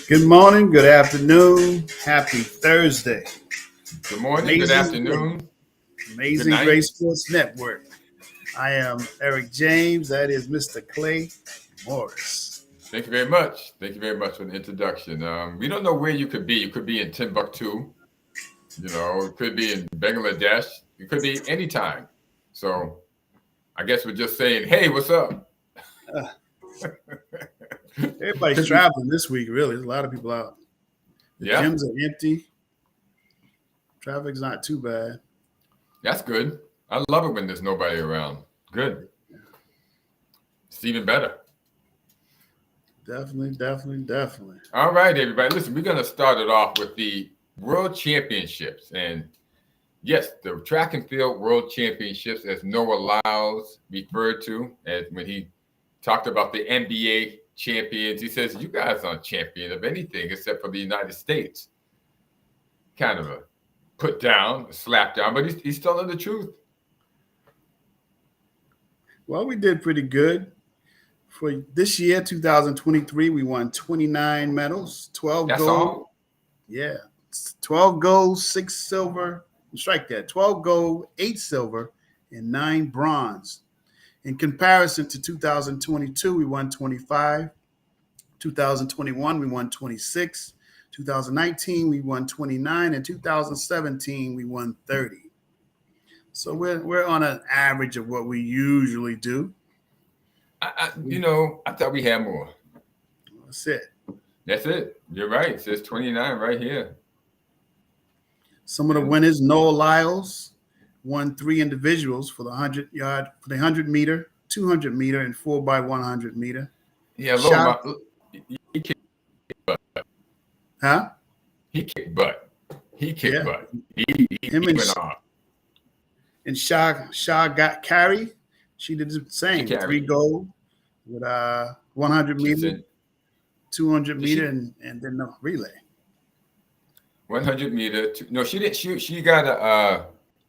Good morning, good afternoon, happy Thursday. Good morning, good Amazing, afternoon, good Amazing night. Grace Sports Network. I am Erick James. That is Mr. Clay Morris. Thank you very much. Thank you very much for the introduction. We don't know where you could be. You could be in Timbuktu, it could be in Bangladesh, it could be anytime. So I guess we're just saying, hey, what's up? Uh, Everybody's traveling this week, really. There's a lot of people out. The Yeah, gyms are empty. Traffic's not too bad. that's good. I love it when there's nobody around. Good. It's even better. Definitely. All right, everybody. Listen, we're going to start it off with the World Championships. And yes, the track and field World Championships, as Noah Lyles referred to, as when he talked about the NBA champions, he says, you guys aren't champion of anything except for the United States. Kind of a put down, a slap down, but he's telling the truth. Well, we did pretty good. For this year, 2023, we won 29 medals, 12 That's gold. all? Yeah, 12 gold, 6 silver. Strike that. 12 gold, 8 silver, and 9 bronze. In comparison to 2022, we won 25. 2021, we won 26. 2019, we won 29. And 2017, we won 30. So we're on an average of what we usually do. I thought we had more. That's it. That's it. You're right. It says 29 right here. Some of the winners: Noah Lyles won 3 individuals for the 100-yard, for the 100-meter, 200-meter, and 4x100 meter. Yeah, he kicked butt. Huh? He kicked butt. He went off. And Shah got carry. She did the same. 3 gold with 100 meter, 200 meter, and then the relay. 100 meter. No, she didn't. She got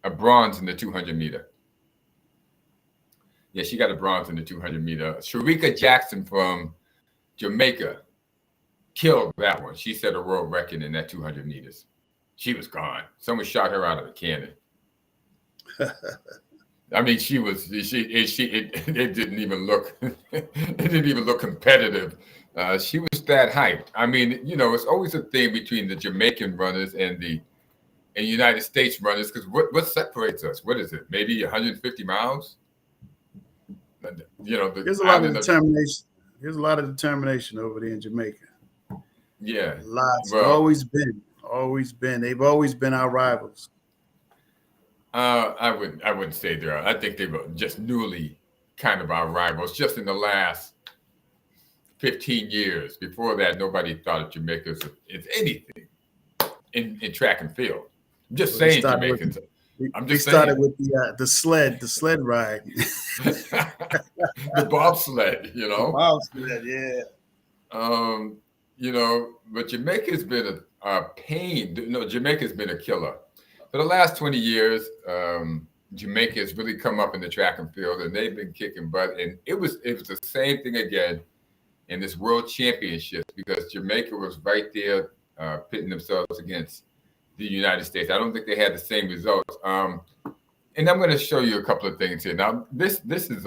a bronze in the 200 meter. Yeah, she got a bronze in the 200 meter. Sharika Jackson from Jamaica killed that one. She set a world record in that 200 meters. She was gone. Someone shot her out of a cannon. I mean, it didn't even look, it didn't even look competitive. She was that hyped. I mean, it's always a thing between the Jamaican runners and the United States runners, because what separates us? What is it? Maybe 150 miles? There's a lot of determination. There's a lot of determination over there in Jamaica. Yeah. Lots. Well, always been. They've always been our rivals. I wouldn't say they are. I think they were just newly kind of our rivals, just in the last 15 years. Before that, nobody thought of Jamaica as anything in track and field. I'm just saying Jamaicans. We started with the sled ride. The bobsled, The bobsled, yeah. But Jamaica's been a pain. Jamaica's been a killer. For the last 20 years, Jamaica has really come up in the track and field, and they've been kicking butt. And it was the same thing again in this World Championships, because Jamaica was right there pitting themselves against the United States. I don't think they had the same results. And I'm going to show you a couple of things here. Now, this is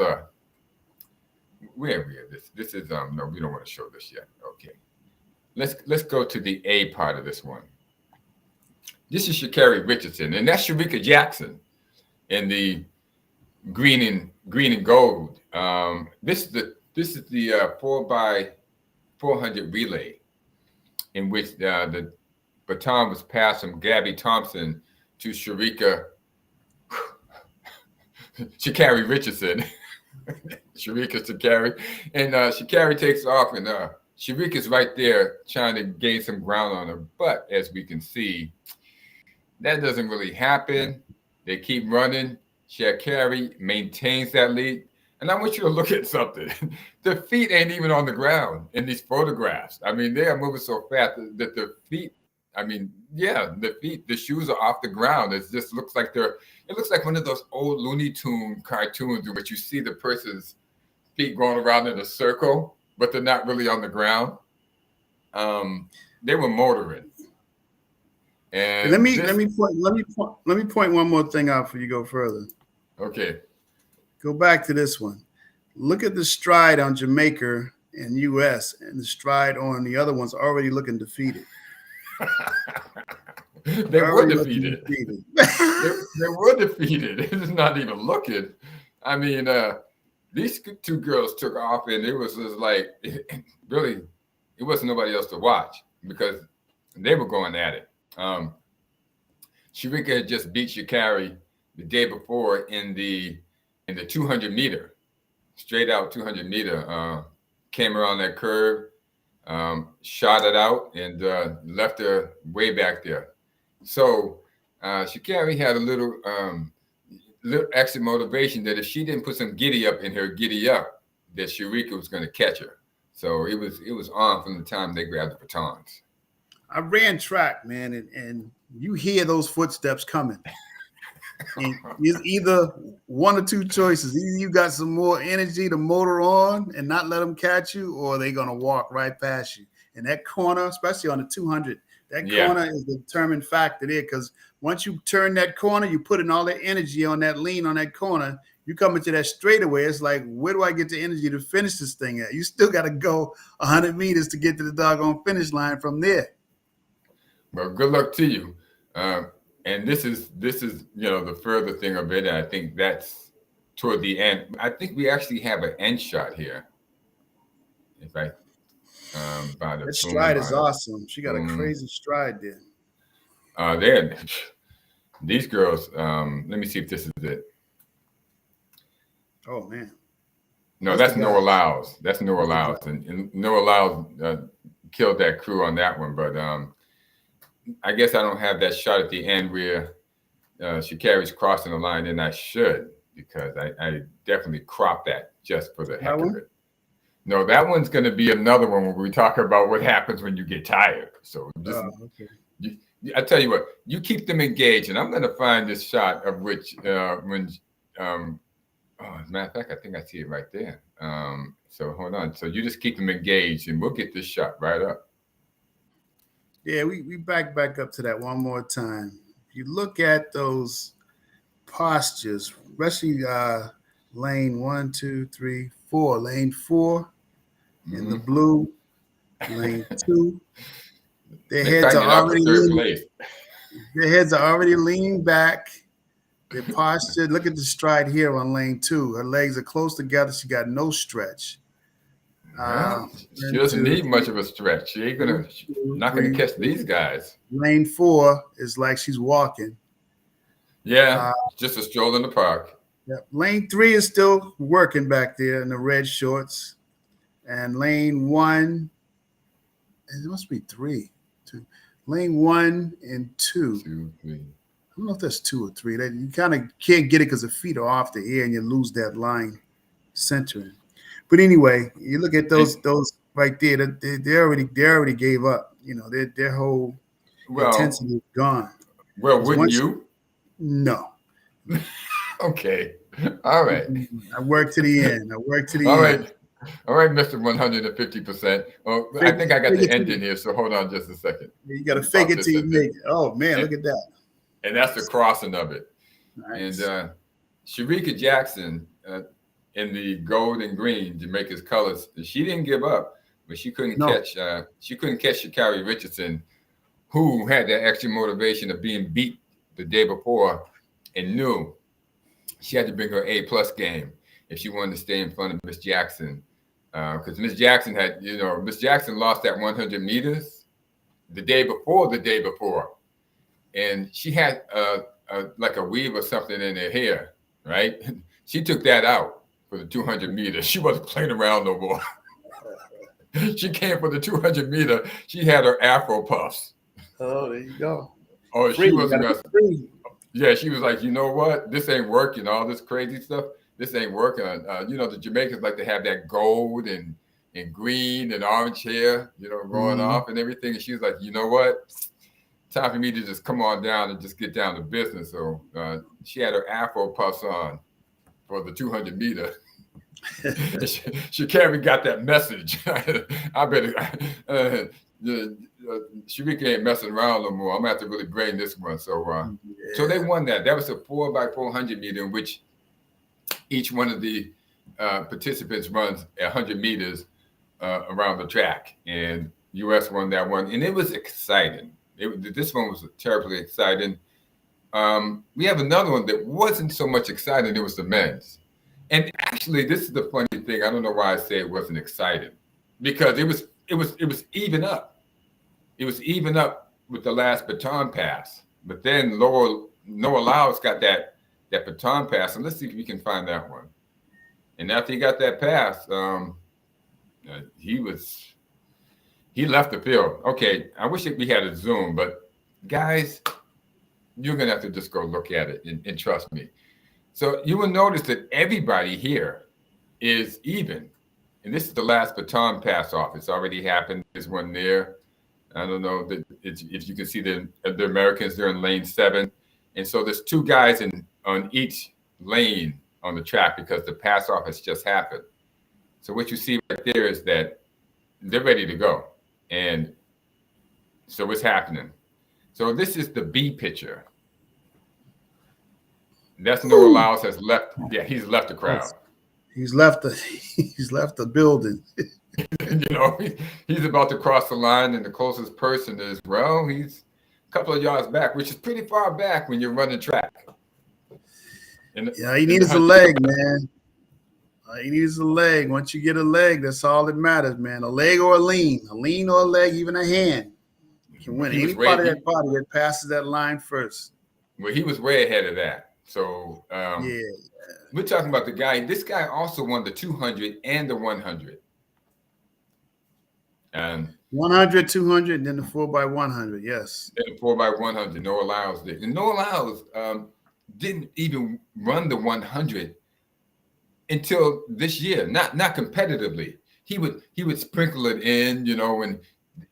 where are we at? This is no, we don't want to show this yet. Okay, let's go to the A part of this one. This is Sha'Carri Richardson, and that's Sharika Jackson in the green and gold. This is the 4x400 relay, in which the baton was passed from Gabby Thompson to Sha'Carri Richardson. Sha'Carri, and Sha'Carri takes off, and Sharika's right there trying to gain some ground on her, but as we can see, that doesn't really happen. They keep running. Sha'Carri maintains that lead. And I want you to look at something. The feet ain't even on the ground in these photographs. I mean, they are moving so fast that the feet, the shoes are off the ground. It just looks like it looks like one of those old Looney Tune cartoons in which you see the person's feet going around in a circle, but they're not really on the ground. they were motoring. And let me point one more thing out before you go further. Okay. Go back to this one. Look at the stride on Jamaica and U.S. and the stride on the other one's already looking defeated. They were defeated. They were defeated. It's not even looking. I mean, these two girls took off, and it was just like, really, it wasn't nobody else to watch because they were going at it. Sharika had just beat Sha'Carri the day before in the 200 meter, straight out 200 meter. Came around that curve, shot it out, and left her way back there. So Sha'Carri had a little extra motivation that if she didn't put some giddy up in her giddy up, that Sharika was going to catch her. So it was on from the time they grabbed the batons. I ran track, man, and you hear those footsteps coming. And it's either one or two choices. Either you got some more energy to motor on and not let them catch you, or they're going to walk right past you. And that corner, especially on the 200, that corner is the determined factor there, because once you turn that corner, you put in all that energy on that lean on that corner, you come into that straightaway. It's like, where do I get the energy to finish this thing at? You still got to go 100 meters to get to the doggone finish line from there. Well, good luck to you. And this is the further thing of it. I think that's toward the end. I think we actually have an end shot here. In fact, that stride is awesome. She got a crazy stride there. These girls. Let me see if this is it. Oh man. No, that's Noah Lyles. That's Noah Lyles, and Noah Lyles killed that crew on that one. But I guess I don't have that shot at the end where Sha'Carri's crossing the line, and I should, because I definitely cropped that just for the heck of it. No, that one's going to be another one where we talk about what happens when you get tired. So I tell you what, you keep them engaged, and I'm going to find this shot of which as a matter of fact, I think I see it right there. So hold on. So you just keep them engaged, and we'll get this shot right up. Yeah, we back up to that one more time. If you look at those postures, especially lane 1, 2, 3, 4, lane 4 in the blue, lane 2. Their heads are already leaned back. Their posture. Look at the stride here on lane 2. Her legs are close together. She got no stretch. She doesn't need much of a stretch. She ain't not gonna catch these guys. Lane 4 is like she's walking. Yeah, just a stroll in the park. Yeah. Lane 3 is still working back there in the red shorts. And lane 1, it must be 3. 2. Lane 1 and 2. 2, 3. I don't know if that's 2 or 3. You kind of can't get it because the feet are off the air and you lose that line centering. But anyway, you look at those right there. They already gave up. You know, their whole intensity is gone. Well, wouldn't you? No. Okay. All right. I work to the end. All right. All right, Mr. 150%. Oh, I think I got the end in here, so hold on just a second. You got to fake it till you make it. Oh, man, look at that. And that's the crossing of it. Nice. And Sharika Jackson, in the gold and green, Jamaica's colors, she didn't give up, but she couldn't catch Sha'Carri Richardson, who had that extra motivation of being beat the day before and knew she had to bring her A+ game if she wanted to stay in front of Miss Jackson. Because Miss Jackson lost that 100 meters the day before. And she had like a weave or something in her hair, right? She took that out for the 200 meters. She wasn't playing around no more. She came for the 200 meter. She had her Afro puffs. Oh, there you go. Oh, she wasn't. Yeah, she was like, you know what? This ain't working. All this crazy stuff. This ain't working. The Jamaicans like to have that gold and green and orange hair, going off and everything. And she was like, you know what? Time for me to just come on down and just get down to business. So she had her Afro puffs on for the 200 meter. Sha'Carri got that message. I better Sharika ain't messing around no more. I'm gonna have to really bring this one. So they won that. That was a 4x400 meter in which each one of the participants runs 100 meters around the track, and U.S. won that one, and it was exciting. This one was terribly exciting. We have another one that wasn't so much exciting. It was the men's, and actually, this is the funny thing. I don't know why I say it wasn't exciting, because it was even up. It was even up with the last baton pass, but then Noah Lyles got that baton pass, and let's see if we can find that one. And after he got that pass, he left the field. Okay, I wish we had a Zoom, but guys, you're gonna have to just go look at it and trust me. So you will notice that everybody here is even, and this is the last baton pass off. It's already happened. There's one there. I don't know if you can see the Americans. They're in lane 7, and so there's 2 guys on each lane on the track because the pass off has just happened. So what you see right there is that they're ready to go, and so what's happening? So this is the B picture. That's Noah Lyles has left. Yeah, he's left the crowd. He's left the building. He's about to cross the line, and the closest person is, well, he's a couple of yards back, which is pretty far back when you're running track. He needs a leg, man. He needs a leg. Once you get a leg, that's all that matters, man. A leg or a lean or a leg, even a hand. You can win any part of that body that passes that line first. Well, he was way ahead of that. So we're talking about the guy. This guy also won the 200 and the 100. And 100, 200, and then the 4x100. Yes. Then the 4x100. Noah Lyles did. And Noah Lyles didn't even run the 100 until this year. Not competitively. He would sprinkle it in. When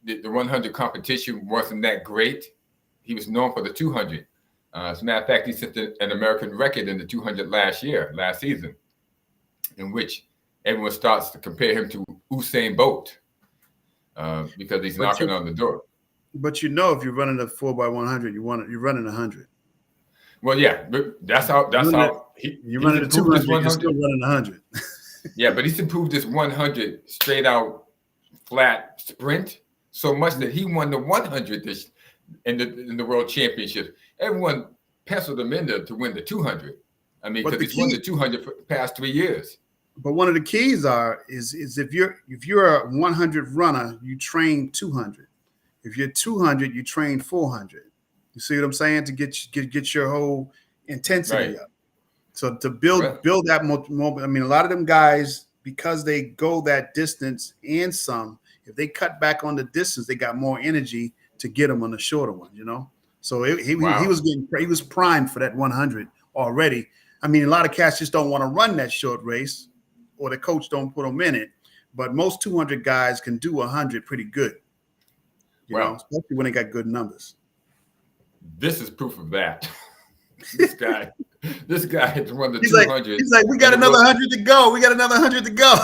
the 100 competition wasn't that great. He was known for the 200. As a matter of fact, he set an American record in the 200 last season, in which everyone starts to compare him to Usain Bolt because he's knocking on the door. But if you're running a 4x100, you're running 100. Well, yeah, but that's how you're running a 200. You're still running 100. Yeah, but he's improved this 100 straight out flat sprint so much that he won the 100 in the World Championship. Everyone penciled him in to win the 200. I mean, because he's won the 200 for the past 3 years. But one of the keys is if you're a 100 runner, you train 200. If you're 200, you train 400. You see what I'm saying? To get your whole intensity up. So to build that moment. I mean, a lot of them guys, because they go that distance and some, if they cut back on the distance, they got more energy to get them on the shorter one. So he was primed for that 100 already. I mean, a lot of cats just don't want to run that short race, or the coach don't put them in it. But most 200 guys can do 100 pretty good. You know, especially when they got good numbers. This is proof of that. This guy has won the 200. He's like, we got another 100 to go. We got another 100 to go.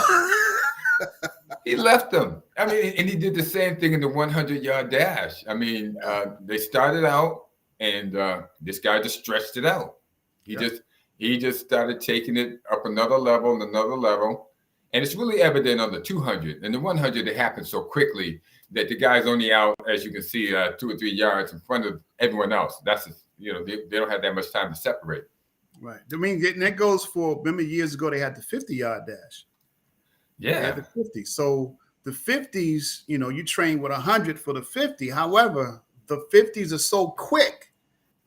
He left them. I mean, and he did the same thing in the 100-yard dash. I mean, they started out, and this guy just stretched it out. He just started taking it up another level and another level. And it's really evident on the 200. And the 100, it happened so quickly that the guy's only out, as you can see, 2 or 3 yards in front of everyone else. That's they don't have that much time to separate. Right. I mean, and that goes for, remember years ago, they had the 50-yard dash. Yeah. They had the 50. So the 50s, you train with 100 for the 50. However, the 50s are so quick,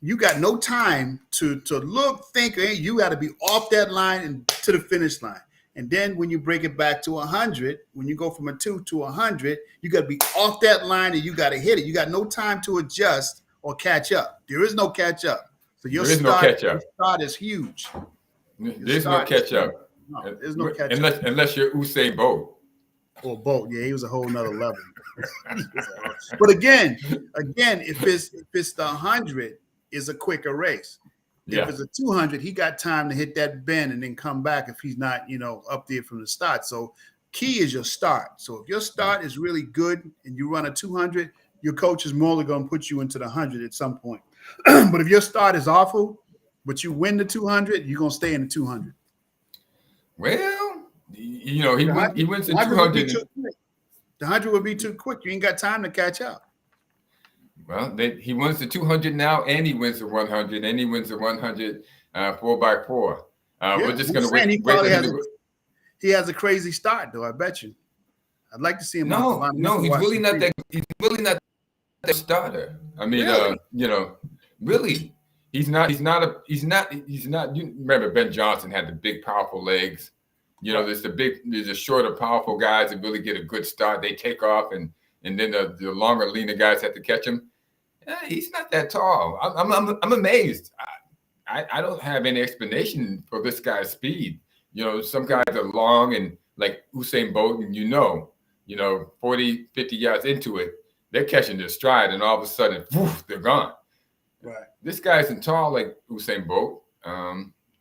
you got no time to look, think, hey, you got to be off that line and to the finish line. And then when you break it back to 100, when you go from a 2 to 100, you got to be off that line and you got to hit it. You got no time to adjust or catch up. There is no catch up. So your start is huge. There's no catch up. No, there's no catch up. Unless you're Usain Bolt. Or Bolt. Yeah, he was a whole nother level. But again, if it's the 100, is a quicker race. If it's a 200, he got time to hit that bend and then come back if he's not, up there from the start. So key is your start. So if your start is really good and you run a 200, your coach is more going to put you into the 100 at some point. But if your start is awful, but you win the 200, you're going to stay in the 200. Well, you know, he wins the 200. The 100 would be too quick. You ain't got time to catch up. Well, he wins the 200 now, and he wins the 100, and he wins the 100 4x4. We're just going to wait. He has a crazy start, though. I bet you. I'd like to see him. No, he's really not that. He's really not that starter. I mean, really? You know, really, he's not. You remember Ben Johnson had the big, powerful legs. You know, there's the shorter, powerful guys that really get a good start. They take off, and then the longer, leaner guys have to catch him. He's not that tall. I'm amazed. I don't have any explanation for this guy's speed. You know, some guys are long and like Usain Bolt, and you know, 40, 50 yards into it, they're catching their stride, and all of a sudden, woof, they're gone. Right. This guy isn't tall like Usain Bolt.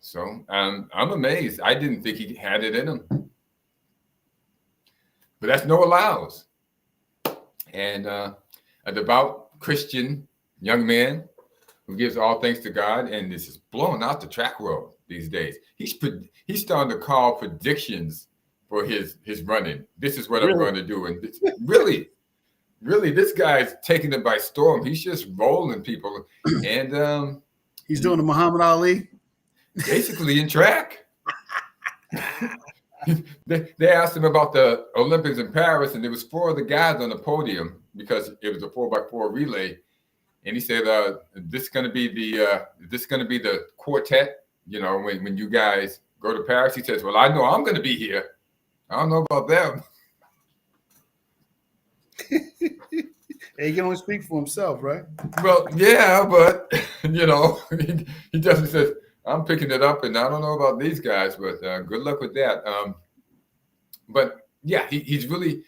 So I'm amazed. I didn't think he had it in him. But that's Noah Lyles. And a devout Christian young man who gives all thanks to God and is just blowing out the track world these days. He's starting to call predictions for his running. This is what I'm going to do. And really, this guy's taking it by storm. He's just rolling people. And he's doing the Muhammad Ali. Basically in track. They asked him about the Olympics in Paris, and there was 4 of the guys on the podium because it was a 4x4 relay. And he said, "This is going to be the quartet. You know, when you guys go to Paris." He says, "Well, I know I'm going to be here. I don't know about them." He can only speak for himself, right? Well, yeah, but you know, he doesn't say, "I'm picking it up," and I don't know about these guys, but good luck with that. But yeah, he's really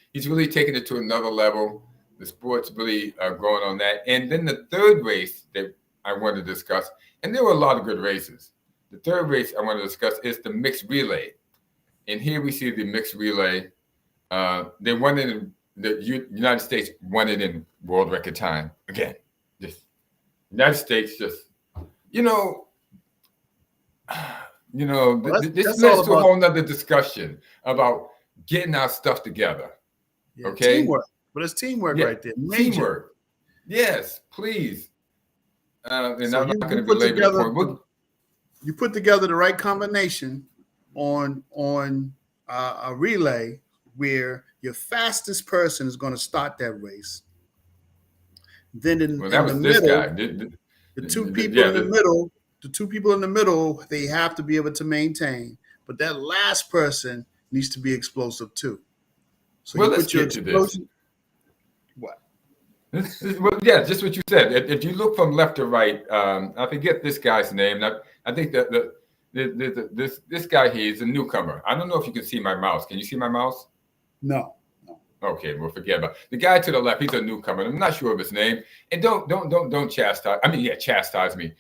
taking it to another level. The sport's really growing on that. And then the third race that I want to discuss, and there were a lot of good races. The third race I want to discuss is the mixed relay. And here we see the mixed relay. They won it in the United States, won it in world record time. Again, just United States, just, this leads to a whole nother discussion about getting our stuff together. Yeah, okay? Teamwork. But it's teamwork right there. Teamwork. Yes, please. And so I'm not going to belabor the point. You put together the right combination on a relay where your fastest person is going to start that race. Then in the middle, the two people in the middle, they have to be able to maintain. But that last person needs to be explosive too. So let's get to this. What? Well, yeah, just what you said. If you look from left to right, I forget this guy's name. I think that this guy here is a newcomer. I don't know if you can see my mouse. Can you see my mouse? No. Okay, well, forget about it. The guy to the left. He's a newcomer. I'm not sure of his name. And don't chastise. I mean, yeah, chastise me.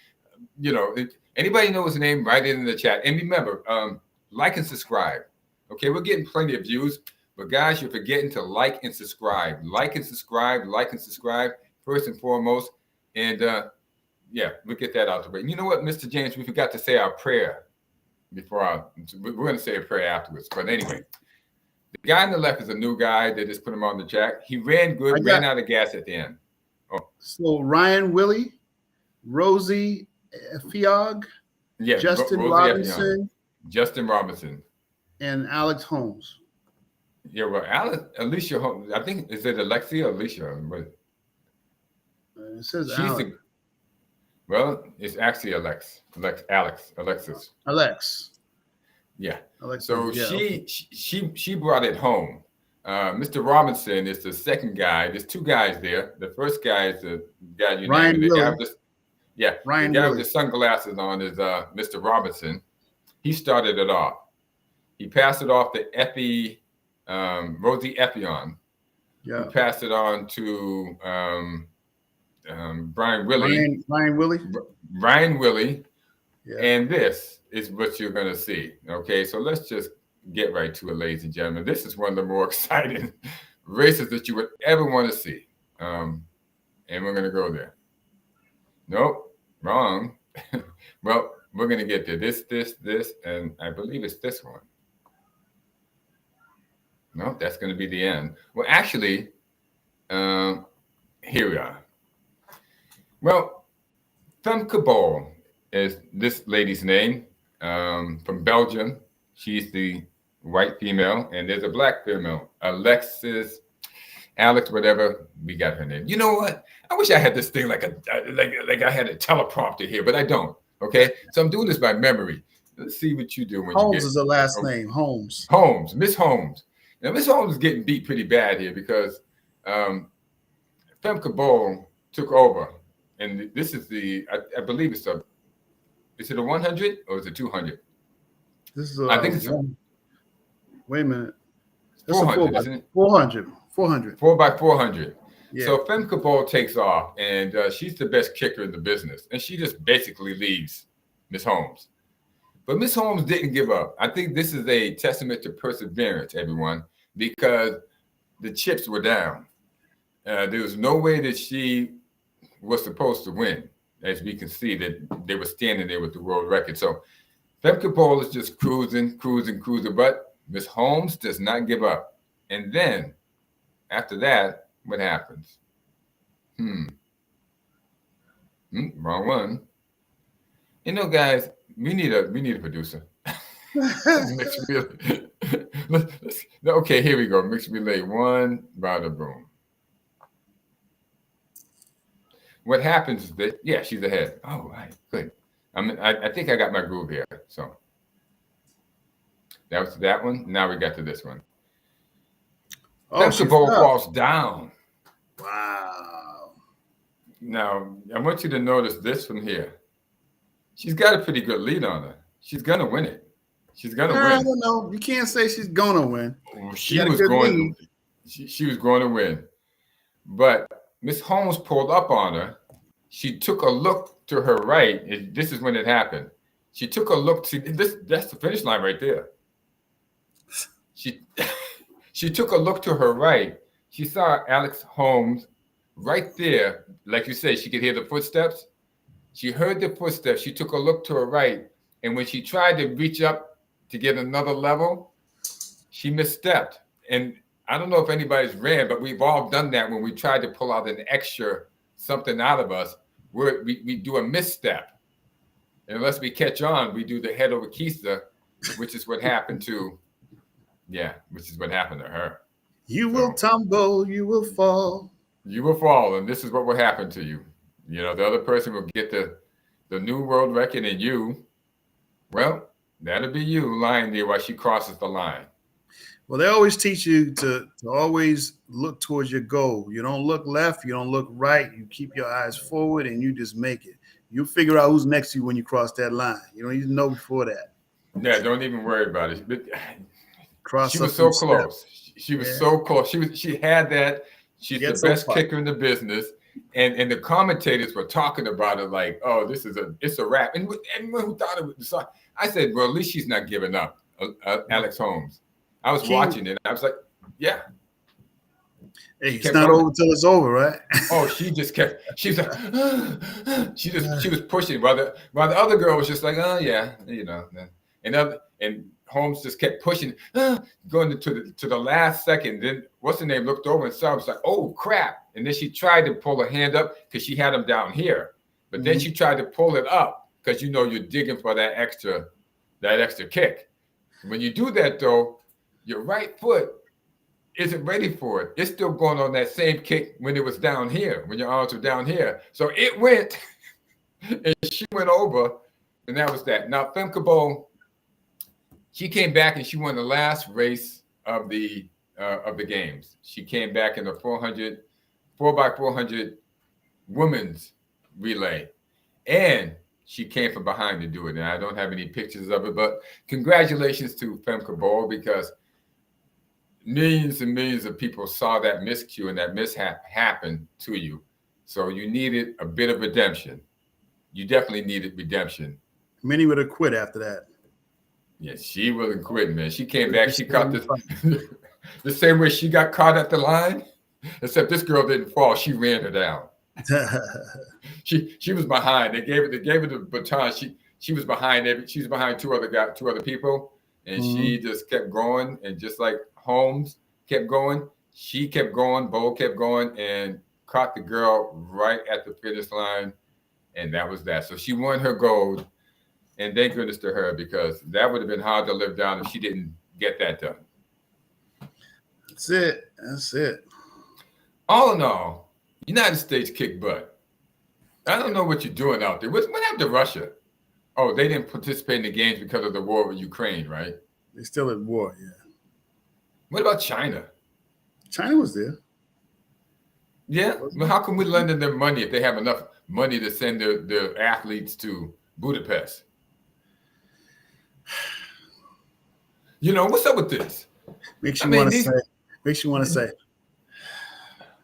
Anybody know his name? Write it in the chat. And remember, like and subscribe. Okay, we're getting plenty of views. But guys, you're forgetting to like and subscribe. Like and subscribe, first and foremost. And we'll get that out the way. And you know what, Mr. James, we forgot to say our prayer we're going to say a prayer afterwards. But anyway, the guy on the left is a new guy. They just put him on the track. He ran good, ran out of gas at the end. Oh. So Ryan Willie, Rosie Fiog, Justin Robinson, and Alex Holmes. Yeah, well, Alicia Holmes. I think, is it Alexia or Alicia? It says Alex. It's actually Alexis. Yeah. Alexis, so she brought it home. Mr. Robinson is the second guy. There's 2 guys there. The first guy is the guy you named. Ryan the guy with the sunglasses on is Mr. Robinson. He started it off. He passed it off to Rosie Effion. Yeah. He passed it on to Brian Willie. Ryan Willie. Yeah. And this is what you're going to see. Okay, so let's just get right to it, ladies and gentlemen. This is one of the more exciting races that you would ever want to see. And we're going to go there. Nope, wrong. Well, we're going to get there. This, and I believe it's this one. No, that's going to be the end. Well, actually, here we are. Well, Femke Bol is this lady's name, from Belgium. She's the white female, and there's a black female, Alex, whatever. We got her name. You know what? I wish I had this thing like I had a teleprompter here, but I don't. Okay, so I'm doing this by memory. Let's see what you do when Holmes you get is the last name. Holmes. Holmes, Miss Holmes. Now, Miss Holmes is getting beat pretty bad here because Femke Bol took over, and this is I believe is it a 100 or is it 200? This is I think it's wait a minute. 400, isn't it? 400. 4 by 400. Yeah. So Femke Bol takes off, and she's the best kicker in the business, and she just basically leaves Miss Holmes. But Miss Holmes didn't give up. I think this is a testament to perseverance, everyone, because the chips were down. There was no way that she was supposed to win, as we can see that they were standing there with the world record. So Femke Bol is just cruising, but Miss Holmes does not give up. And then after that, what happens? Wrong one. You know, guys, we need a producer. Mixed relay. Okay, here we go. Mixed relay 1, bada boom. What happens is that, yeah, she's ahead. Oh, right, good. I think I got my groove here. So that was that one. Now we got to this one. Femke Bol falls down. Wow. Now, I want you to notice this from here. She's got a pretty good lead on her. She's going to win it. She's going to win. I don't know. You can't say she's going to win. She was going to win. But Miss Holmes pulled up on her. She took a look to her right. This is when it happened. She took a look. See, that's the finish line right there. She took a look to her right. She saw Alex Holmes right there. Like you say, she could hear the footsteps. She heard the footsteps. She took a look to her right. And when she tried to reach up to get another level, she misstepped. And I don't know if anybody's ran, but we've all done that when we tried to pull out an extra something out of us, where we do a misstep. And unless we catch on, we do the head over keister, which is what happened to her. You will tumble, you will fall. You will fall, and this is what will happen to you. You know, the other person will get the new world record, and that'll be you lying there while she crosses the line. Well, they always teach you to always look towards your goal. You don't look left, you don't look right. You keep your eyes forward, and you just make it. You'll figure out who's next to you when you cross that line. You don't even know before that. Yeah, don't even worry about it. But she was so close. She was so close. She had that. She's the best kicker in the business. And the commentators were talking about it like, oh, it's a wrap. And who thought it was? I said, well, at least she's not giving up, Alex Holmes. I was watching it. I was like, yeah. Hey, it's not over till it's over, right? Oh, she was like, she was pushing while the other girl was just like, oh yeah, you know. And Holmes just kept pushing, going to the last second. Then what's the name looked over and saw, was like, oh crap. And then she tried to pull her hand up because she had him down here. But then she tried to pull it up because you're digging for that extra kick. When you do that though, your right foot isn't ready for it. It's still going on that same kick when it was down here, when your arms were down here. So it went, and she went over, and that was that. Now, Femke Bol, she came back and she won the last race of the games. She came back in the 4x400 women's relay, and she came from behind to do it. And I don't have any pictures of it, but congratulations to Femke Bol, because millions and millions of people saw that miscue and that mishap happen to you. So you needed a bit of redemption. You definitely needed redemption. Many would have quit after that. Yeah, she wasn't quitting, man. She came back. She caught this the same way she got caught at the line, except this girl didn't fall. She ran her down. She was behind. They gave her the baton. She was behind she was behind two other people, and she just kept going. And just like Holmes kept going, she kept going. Bo kept going and caught the girl right at the finish line, and that was that. So she won her gold. And thank goodness to her, because that would have been hard to live down if she didn't get that done. That's it. That's it. All in all, United States kicked butt. I don't know what you're doing out there. What happened to Russia? Oh, they didn't participate in the games because of the war with Ukraine, right? They're still at war, yeah. What about China? China was there. Yeah? Well, how can we lend them their money if they have enough money to send their athletes to Budapest? You know, what's up with this? Makes you want to say. Makes you want to say.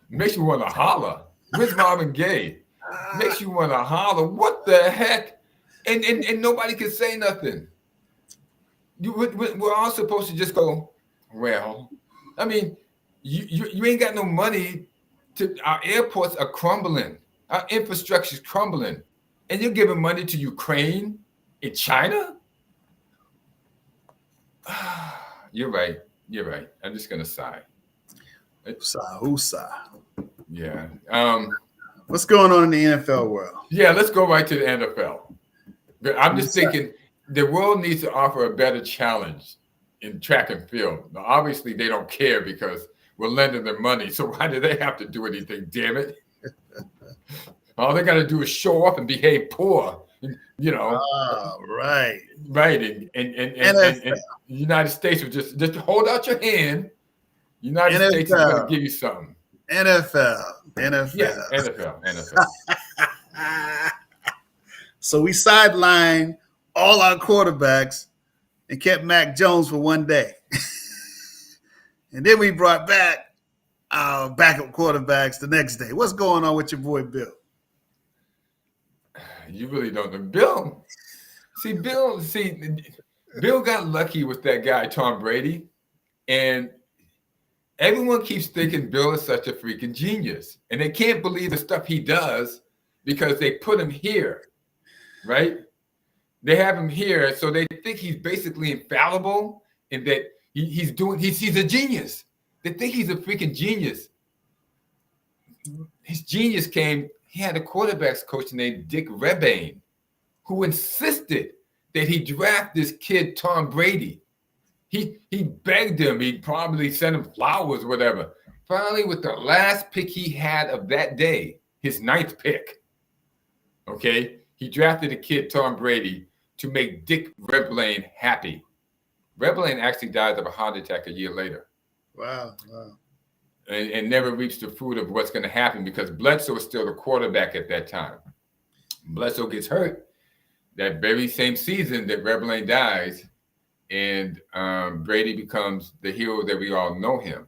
Makes you want to holler. Where's Marvin Gaye? Makes you want to holler. What the heck? And nobody can say nothing. We're all supposed to just go, well, I mean, you ain't got no money. Our airports are crumbling. Our infrastructure is crumbling. And you're giving money to Ukraine and China? You're right. You're right. I'm just gonna sigh. Sigh. Yeah. What's going on in the NFL world? Yeah, let's go right to the NFL. I'm just thinking the world needs to offer a better challenge in track and field. Now, obviously, they don't care because we're lending them money. So why do they have to do anything? Damn it! All they got to do is show up and behave poor. You know. Right. Right. And the United States would just hold out your hand. United States is going to give you something. NFL. Yeah, NFL. So we sidelined all our quarterbacks and kept Mac Jones for one day. And then we brought back our backup quarterbacks the next day. What's going on with your boy Bill? You really don't know. Bill got lucky with that guy, Tom Brady. And everyone keeps thinking Bill is such a freaking genius. And they can't believe the stuff he does because they put him here, right? They have him here, so they think he's basically infallible and that he's a genius. They think he's a freaking genius. His genius came, he had a quarterbacks coach named Dick Rebane who insisted that he draft this kid, Tom Brady. He begged him. He probably sent him flowers or whatever. Finally, with the last pick he had of that day, his 9th pick, okay, he drafted a kid, Tom Brady, to make Dick Rebane happy. Rebane actually died of a heart attack a year later. Wow. And never reached the fruit of what's going to happen because Bledsoe was still the quarterback at that time. Bledsoe gets hurt that very same season that Rebane dies, and Brady becomes the hero that we all know him.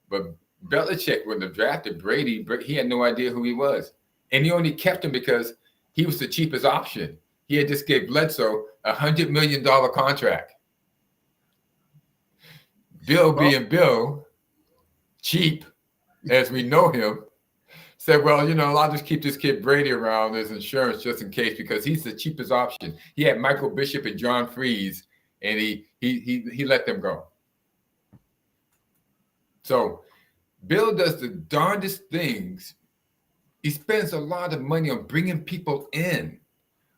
But Belichick wouldn't have drafted Brady. He had no idea who he was. And he only kept him because he was the cheapest option. He had just gave Bledsoe a $100 million contract. Bill being Bill, cheap as we know him, said, well, I'll just keep this kid Brady around as insurance just in case because he's the cheapest option. He had Michael Bishop and John Freeze, and he let them go. So Bill does the darndest things. He spends a lot of money on bringing people in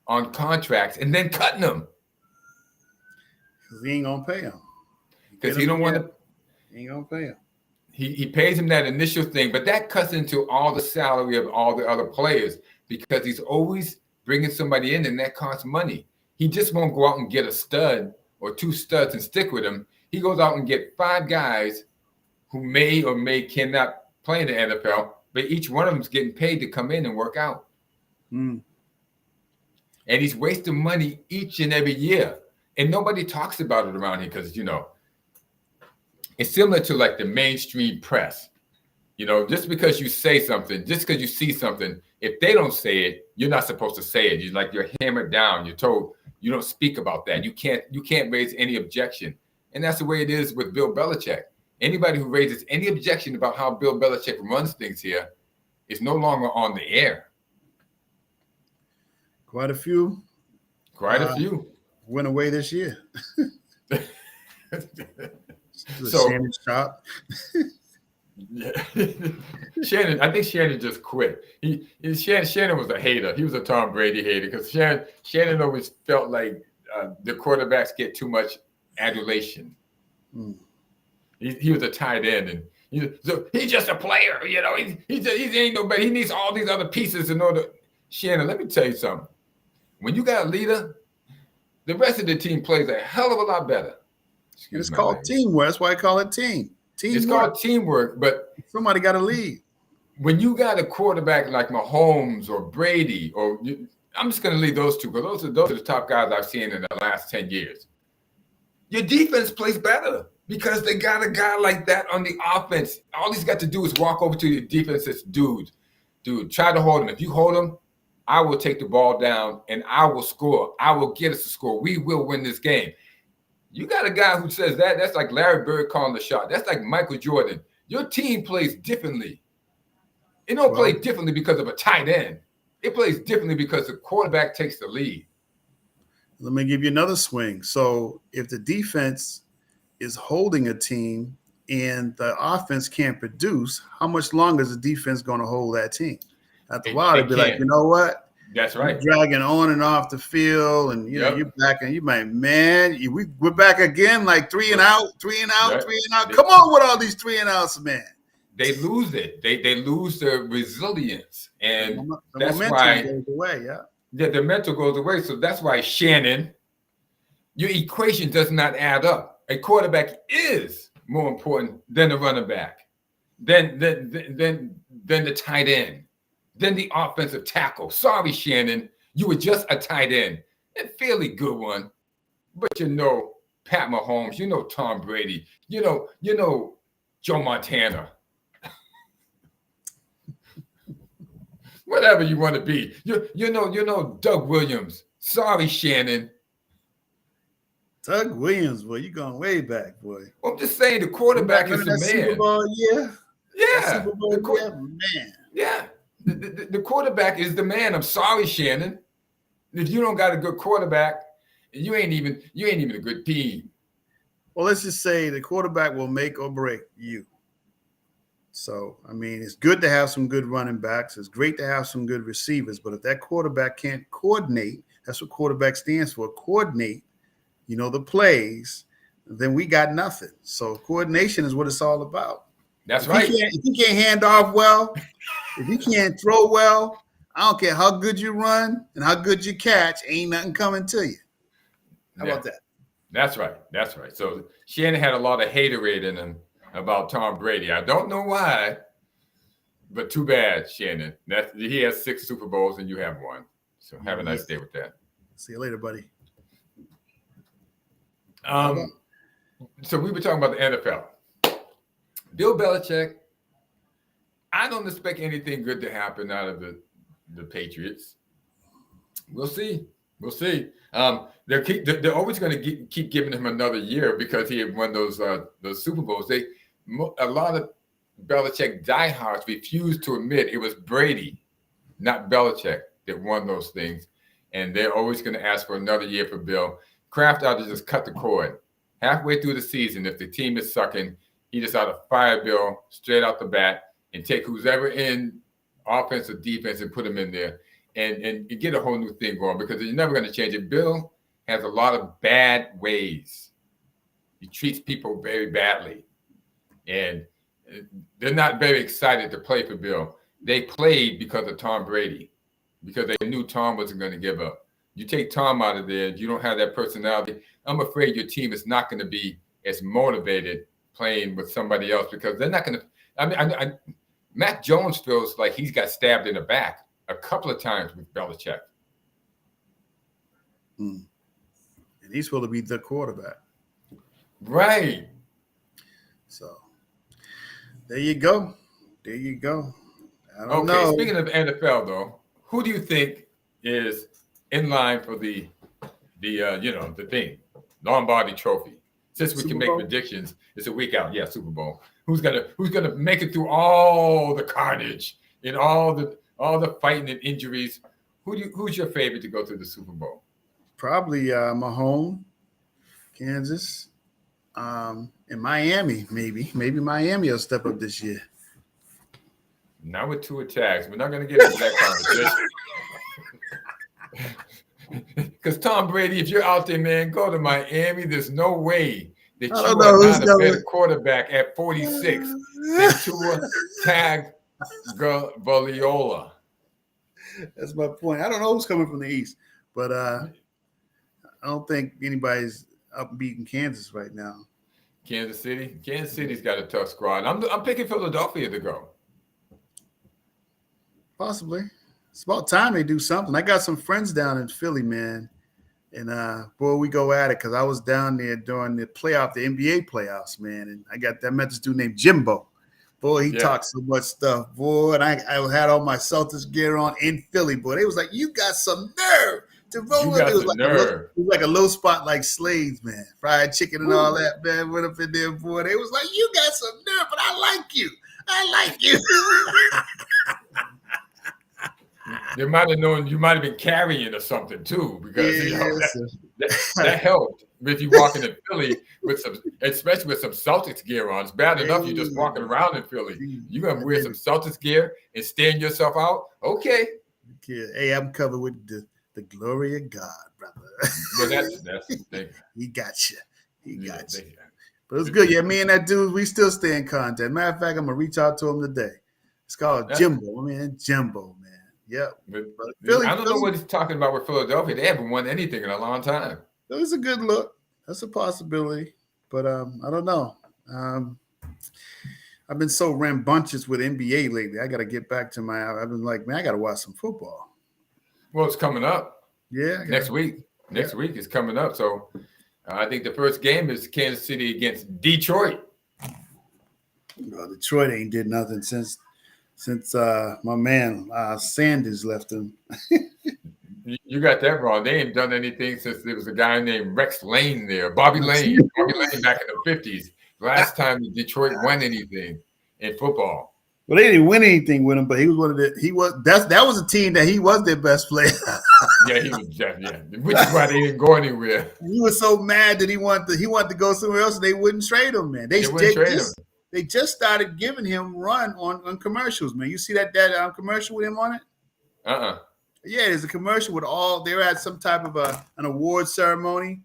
on contracts and then cutting them. Because he ain't going to pay them. Because he don't want to. He ain't going to pay them. He pays him that initial thing, but that cuts into all the salary of all the other players because he's always bringing somebody in, and that costs money. He just won't go out and get a stud or 2 studs and stick with him. He goes out and get 5 guys who may or cannot play in the NFL, but each one of them is getting paid to come in and work out. And he's wasting money each and every year. And nobody talks about it around here because, it's similar to like the mainstream press. Just because you say something, just because you see something, if they don't say it, you're not supposed to say it. You're hammered down. You're told, You don't speak about that. You can't raise any objection. And that's the way it is with Bill Belichick. Anybody who raises any objection about how Bill Belichick runs things here is no longer on the air. Quite a few. Quite a few. Went away this year. So Shannon shop. Yeah. Shannon, I think Shannon just quit. Shannon was a hater. He was a Tom Brady hater because Shannon always felt like the quarterbacks get too much adulation. He was a tight end, and so he's just a player. You know, he ain't nobody. He needs all these other pieces in order. Shannon, let me tell you something. When you got a leader, the rest of the team plays a hell of a lot better. It's called teamwork. That's why I call it team. It's called teamwork, but somebody got to lead. When you got a quarterback like Mahomes or Brady, I'm just going to leave those two because those are the top guys I've seen in the last 10 years. Your defense plays better because they got a guy like that on the offense. All he's got to do is walk over to your defense and say, dude, try to hold him. If you hold him, I will take the ball down and I will score. I will get us a score. We will win this game. You got a guy who says that. That's like Larry Bird calling the shot. That's like Michael Jordan. Your team plays differently. It don't play differently because of a tight end. It plays differently because the quarterback takes the lead. Let me give you another swing. So if the defense is holding a team and the offense can't produce, how much longer is the defense going to hold that team? After a while, they'd be like, you know what? That's right. You're dragging on and off the field, and you know, you're back, and you might, we're back again, like three and out. Come on with all these 3 and outs, man. They lose it. They lose their resilience, and the that's momentum why goes away. the mental goes away. So that's why Shannon, your equation does not add up. A quarterback is more important than the running back, than the tight end. Then the offensive tackle. Sorry, Shannon, you were just a tight end, a fairly good one, but you know Pat Mahomes, you know Tom Brady, you know Joe Montana, whatever you want to be, you know Doug Williams. Sorry, Shannon. Doug Williams, boy, you going way back, boy. I'm just saying the quarterback is the man. Super Bowl, yeah, Super Bowl, man. Yeah. The quarterback is the man. I'm sorry, Shannon. If you don't got a good quarterback, you ain't even a good team. Well, let's just say the quarterback will make or break you. So, I mean, it's good to have some good running backs. It's great to have some good receivers. But if that quarterback can't coordinate, that's what quarterback stands for, coordinate, the plays, then we got nothing. So coordination is what it's all about. That's right. If you can't hand off well, if you can't throw well, I don't care how good you run and how good you catch, ain't nothing coming to you. How about that? That's right. So Shannon had a lot of haterade in him about Tom Brady. I don't know why, but too bad, Shannon. He has 6 Super Bowls and you have 1. So have a nice day with that. See you later, buddy. So we were talking about the NFL. Bill Belichick, I don't expect anything good to happen out of the Patriots. We'll see. They're always going to keep giving him another year because he had won those Super Bowls. A lot of Belichick diehards refuse to admit it was Brady, not Belichick, that won those things, and they're always going to ask for another year for Bill. Kraft ought to just cut the cord halfway through the season. If the team is sucking, he just ought to fire Bill straight out the bat and take who's ever in offense or defense and put him in there and get a whole new thing going because you're never going to change it. Bill has a lot of bad ways. He treats people very badly. And they're not very excited to play for Bill. They played because of Tom Brady, because they knew Tom wasn't going to give up. You take Tom out of there, you don't have that personality, I'm afraid your team is not going to be as motivated playing with somebody else because they're not going to. I mean, Mac Jones feels like he's got stabbed in the back a couple of times with Belichick. And he's supposed to be the quarterback. Right. So there you go. I don't know. Speaking of NFL, though, who do you think is in line for the the thing, Lombardi Trophy. Since we Super can make Bowl? predictions, it's a week out. Yeah, Super Bowl. Who's gonna make it through all the carnage and all the fighting and injuries? Who's your favorite to go to the Super Bowl? Probably Mahone, Kansas, and Miami. Maybe Miami will step up this year. Not with two attacks. We're not gonna get into that conversation. Because Tom Brady, if you're out there, man, go to Miami. There's no way that you are not a better quarterback at 46 than Tua Tagovailoa. That's my point. I don't know who's coming from the East, but I don't think anybody's up beating Kansas right now. Kansas City's got a tough squad. I'm picking Philadelphia to go. Possibly. It's about time they do something. I got some friends down in Philly, man. And boy, we go at it because I was down there during the NBA playoffs, man. And I met this dude named Jimbo. Boy, he talked so much stuff, boy. And I had all my Celtics gear on in Philly, boy. They was like, you got some nerve to roll with it. It was like a low spot like Slade's, man. Fried chicken and all that, man. Went up in there, boy. They was like, you got some nerve, but I like you. They might have known you might have been carrying or something too, because that helped. If you walking in Philly especially with some Celtics gear on, it's bad enough you're just walking around in Philly. You're gonna wear some Celtics gear and stand yourself out. Okay. Hey, I'm covered with the glory of God, brother. Well, that's the thing. He got you. But it was good. Yeah, me and that dude, we still stay in contact. Matter of fact, I'm gonna reach out to him today. It's called Jimbo, man. Jimbo, man. Yeah. I don't know what he's talking about with Philadelphia. They haven't won anything in a long time. It was a good look. That's a possibility. But I don't know. I've been so rambunctious with NBA lately. I got to get back to I've been like, man, I got to watch some football. Well, it's coming up. Yeah. Next week. Next week is coming up. So I think the first game is Kansas City against Detroit. Well, Detroit ain't did nothing since my man Sanders left him. You got that wrong. They ain't done anything since there was a guy named Rex Lane there. Bobby Lane back in the 50s. Last time Detroit won anything in football. Well, they didn't win anything with him, but he was that was a team that he was their best player. Yeah, he was which is why they didn't go anywhere. He was so mad that he wanted to go somewhere else and they wouldn't trade him, man. They just started giving him run on commercials, man. You see that commercial with him on it? Yeah, there's a commercial with they were at some type of an award ceremony,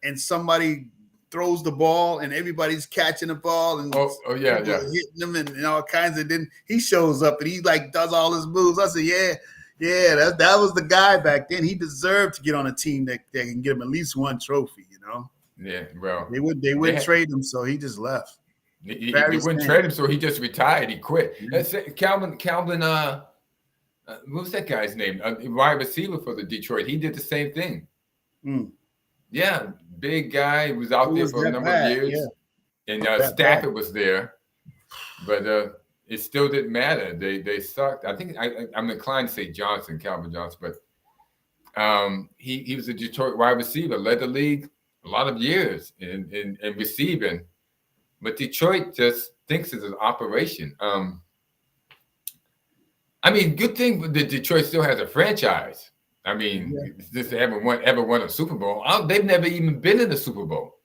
and somebody throws the ball, and everybody's catching the ball, and hitting them and all kinds of. Then he shows up and he like does all his moves. I said, yeah, that was the guy back then. He deserved to get on a team that can get him at least one trophy, you know. Yeah, well, they wouldn't trade him, so he just left. They wouldn't trade him, so he just retired. He quit. Mm-hmm. Calvin. What was that guy's name? Wide receiver for the Detroit. He did the same thing. Yeah, big guy. He was out there for a number of years. Yeah. And Stafford was there, but it still didn't matter. They sucked. I think I'm inclined to say Calvin Johnson, but he was a Detroit wide receiver, led the league a lot of years in receiving. But Detroit just thinks it's an operation. I mean, good thing that Detroit still has a franchise. I mean, they haven't ever won a Super Bowl. They've never even been in the Super Bowl.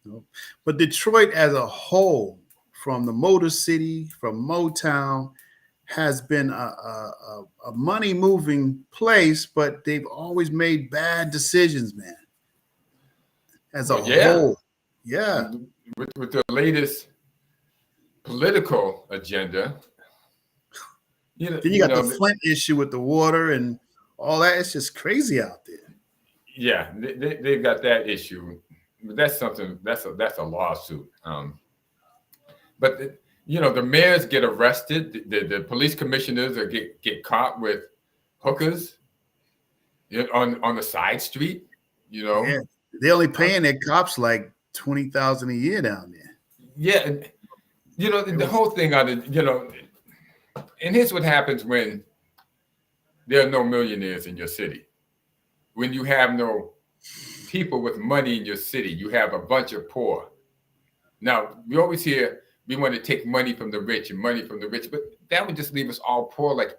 No. But Detroit as a whole, from the Motor City, from Motown, has been a money-moving place, but they've always made bad decisions, man. As a whole. Yeah. With the latest political agenda. Then you got the Flint issue with the water and all that. It's just crazy out there. Yeah, they've got that issue. But that's something. That's a lawsuit. But the mayors get arrested. The police commissioners get caught with hookers on the side street. Yeah, they're only paying their cops like $20,000 a year down there. Yeah, the whole thing on it. And here's what happens when there are no millionaires in your city. When you have no people with money in your city. You have a bunch of poor. Now, we always hear we want to take money from the rich and money from the rich, but that would just leave us all poor like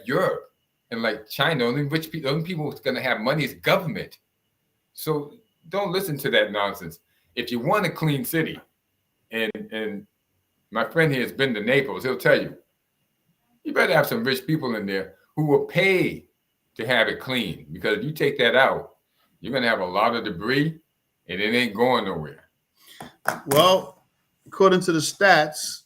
Europe and like China. Only rich people, only people who's going to have money is government. So don't listen to that nonsense. If you want a clean city, and my friend here has been to Naples, he'll tell you, you better have some rich people in there who will pay to have it clean. Because if you take that out, you're going to have a lot of debris and it ain't going nowhere. Well, according to the stats,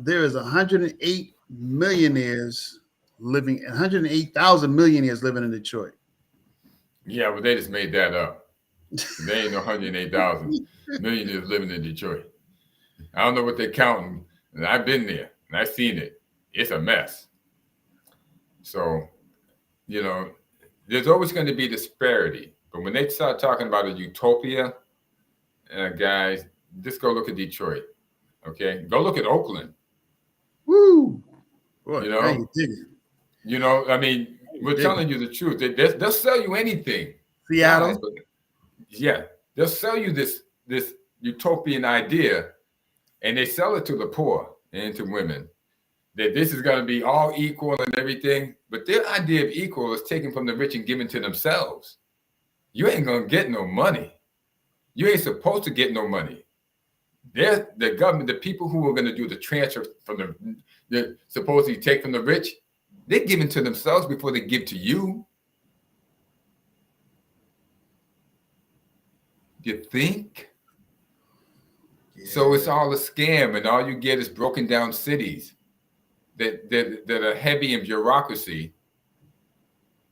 there is 108 millionaires living, 108,000 millionaires living in Detroit. Yeah, but they just made that up. There ain't no 108,000 millionaires living in Detroit. I don't know what they're counting. And I've been there and I've seen it. It's a mess. So, there's always going to be disparity. But when they start talking about a utopia, guys, just go look at Detroit. Okay? Go look at Oakland. Woo! Boy, you dig it. I mean, we're telling you the truth. They'll sell you anything. Seattle? Yeah. They'll sell you this utopian idea, and they sell it to the poor and to women, that this is going to be all equal and everything. But their idea of equal is taken from the rich and given to themselves. You ain't going to get no money. You ain't supposed to get no money. They're the government, the people who are going to do the transfer from the supposedly take from the rich, they're giving to themselves before they give to you. You think? Yeah. So it's all a scam, and all you get is broken down cities that are heavy in bureaucracy.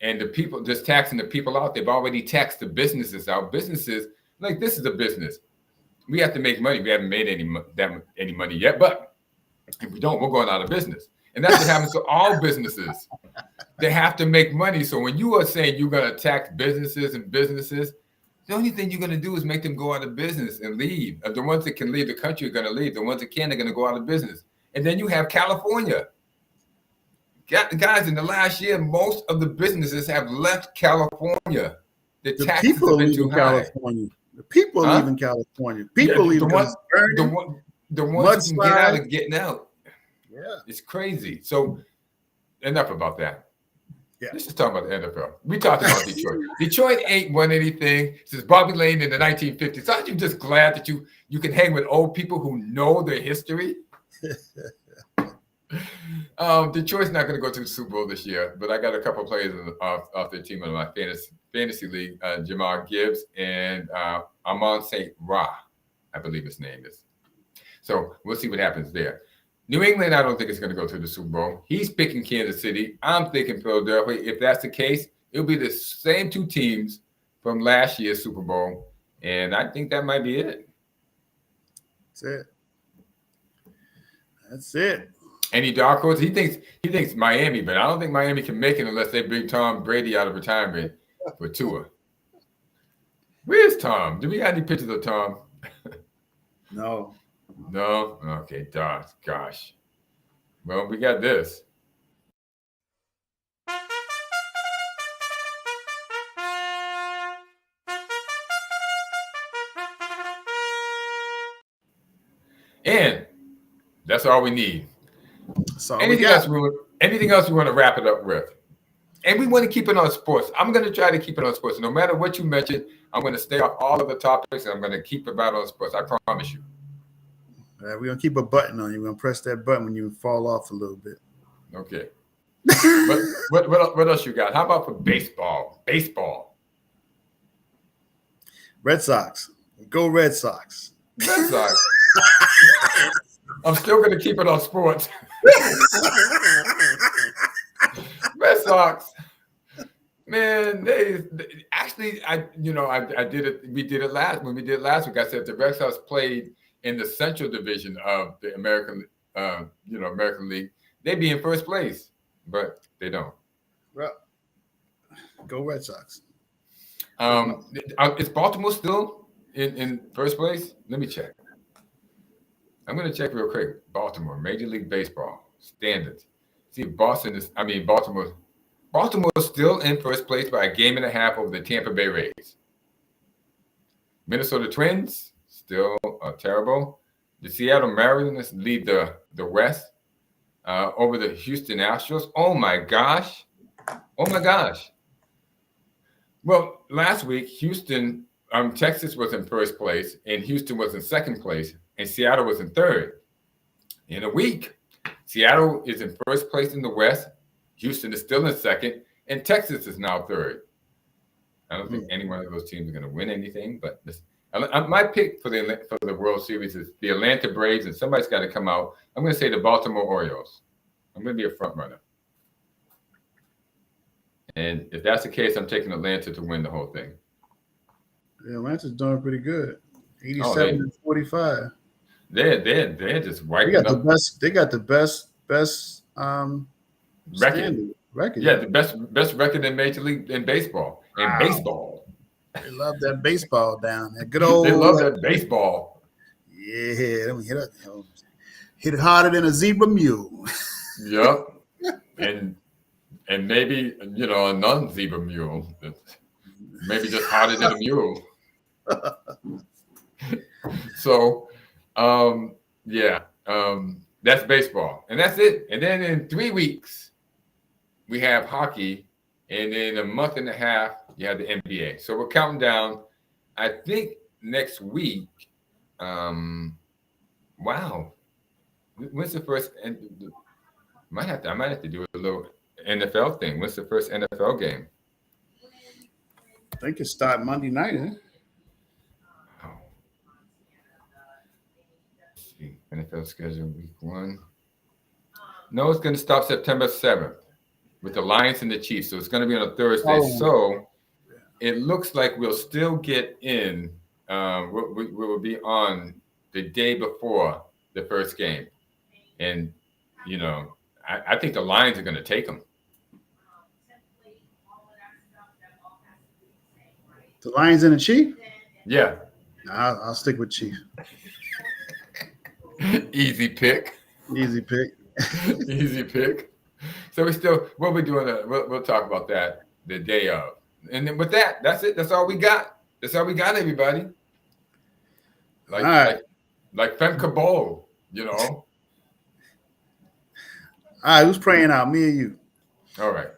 And the people just taxing the people out. They've already taxed the businesses out. Businesses, like this is a business. We have to make money. We haven't made any money yet, but if we don't, we're going out of business. And that's what happens to all businesses. They have to make money. So when you are saying you're going to tax businesses, the only thing you're going to do is make them go out of business and leave. The ones that can leave the country are going to leave. The ones that can't are going to go out of business. And then you have California. Guys, in the last year, most of the businesses have left California. The taxes have been too high. The people are leaving California. People leaving the ones who can get out are getting out. Yeah. It's crazy. So enough about that. Yeah. Let's just talk about the NFL. We talked about Detroit. Detroit ain't won anything since Bobby Lane in the 1950s. Aren't you just glad that you can hang with old people who know their history? Detroit's not going to go to the Super Bowl this year, but I got a couple of players off their team in my fantasy league, Jamal Gibbs and Amon St. Ra, I believe his name is. So we'll see what happens there. New England, I don't think it's going to go to the Super Bowl. He's picking Kansas City. I'm thinking Philadelphia. If that's the case, it'll be the same two teams from last year's Super Bowl, and I think that might be it. That's it. Any dark horse? He thinks Miami, but I don't think Miami can make it unless they bring Tom Brady out of retirement for Tua. Where's Tom? Do we got any pictures of Tom? No. No? Okay, gosh. Well, we got this. And that's all we need. Anything else we want to wrap it up with? And we want to keep it on sports. I'm going to try to keep it on sports. No matter what you mention, I'm going to stay off all of the topics, and I'm going to keep it about on sports. I promise you. We're going to keep a button on you. We're going to press that button when you fall off a little bit. Okay. What else you got? How about for baseball? Red Sox. Go Red Sox. Red Sox. I'm still going to keep it on sports. Red Sox, man, they actually, I did it. We did it last week. I said the Red Sox played in the Central Division of the American League. They'd be in first place, but they don't. Well, go Red Sox. Is Baltimore still in first place? Let me check. I'm going to check real quick. Baltimore, Major League Baseball standards. See if Baltimore's still in first place by a game and a half over the Tampa Bay Rays. Minnesota Twins, still terrible. The Seattle Mariners lead the West over the Houston Astros. Oh my gosh. Oh my gosh. Well, last week, Texas was in first place, and Houston was in second place, and Seattle was in third. In a week, Seattle is in first place in the West, Houston is still in second, and Texas is now third. I don't think any one of those teams are going to win anything, but my pick for the World Series is the Atlanta Braves, and somebody's got to come out. I'm going to say the Baltimore Orioles. I'm going to be a front runner. And if that's the case, I'm taking Atlanta to win the whole thing. Yeah, Atlanta's doing pretty good. 87-45. They're just wiping up. They got the best record. Yeah, the best record in Major League in baseball. Wow. Baseball. They love that baseball down there. Good old. They love that baseball. Yeah, let me hit it harder than a zebra mule. Yep. And maybe, a non-zebra mule. Maybe just harder than a mule. So, that's baseball. And that's it. And then in 3 weeks, we have hockey. And in a month and a half, you have the NBA. So we're counting down. I think next week, wow. When's the first? I might have to do a little NFL thing. When's the first NFL game? I think it starts Monday night, isn't it? Oh. Let's see. NFL schedule week 1. No, it's going to start September 7th with the Lions and the Chiefs. So it's going to be on a Thursday. Oh. So it looks like we'll still get in. We will be on the day before the first game. And, I think the Lions are going to take them. The Lions and the Chiefs? Yeah. I'll stick with Chiefs. Easy pick. Easy pick. Easy pick. So we'll be doing we'll talk about that the day of. And then with that, that's it. That's all we got. That's all we got, everybody. Like, all right. like Femke Bol, All right, who's praying out? Me or you? All right.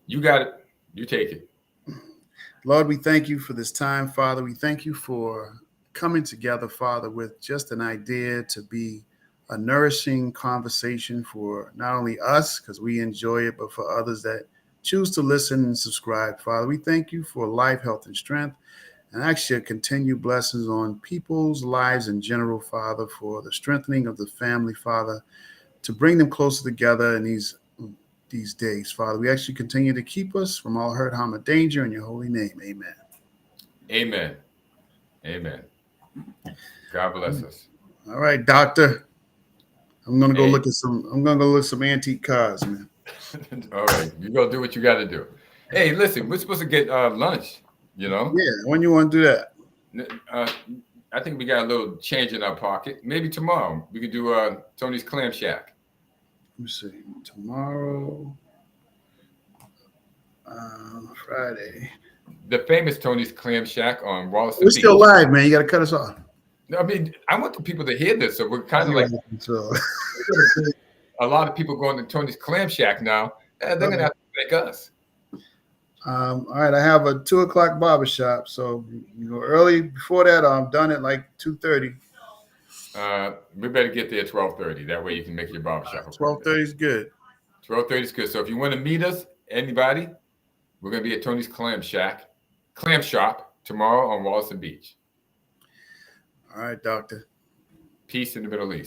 You got it. You take it. Lord, we thank you for this time, Father. We thank you for coming together, Father, with just an idea to be a nourishing conversation for not only us, because we enjoy it, but for others that choose to listen and subscribe, Father. We thank you for life, health, and strength, and actually continued blessings on people's lives in general, Father, for the strengthening of the family, Father, to bring them closer together in these days, Father. We actually continue to keep us from all hurt, harm, or danger in your holy name. Amen. Amen. Amen. God bless us. All right, doctor. I'm gonna go look at some antique cars, man. All right, you go do what you got to do. Hey, listen, we're supposed to get lunch. Yeah, when you want to do that? I think we got a little change in our pocket. Maybe tomorrow we could do Tony's Clam Shack. Let me see. Tomorrow, Friday. The famous Tony's Clam Shack on Wallace. We're still live, man. You got to cut us off. I mean, I want the people to hear this, so we're kind of like a lot of people going to Tony's Clam Shack now. They're going to have to thank us. All right, I have a 2:00 barbershop, so early before that, I'm done at like 2:30. We better get there at 12:30. That way you can make your barbershop. 12:30 is good. 12:30 is good. So if you want to meet us, anybody, we're going to be at Tony's Clam Shop tomorrow on Wallace Beach. All right, doctor. Peace in the Middle East.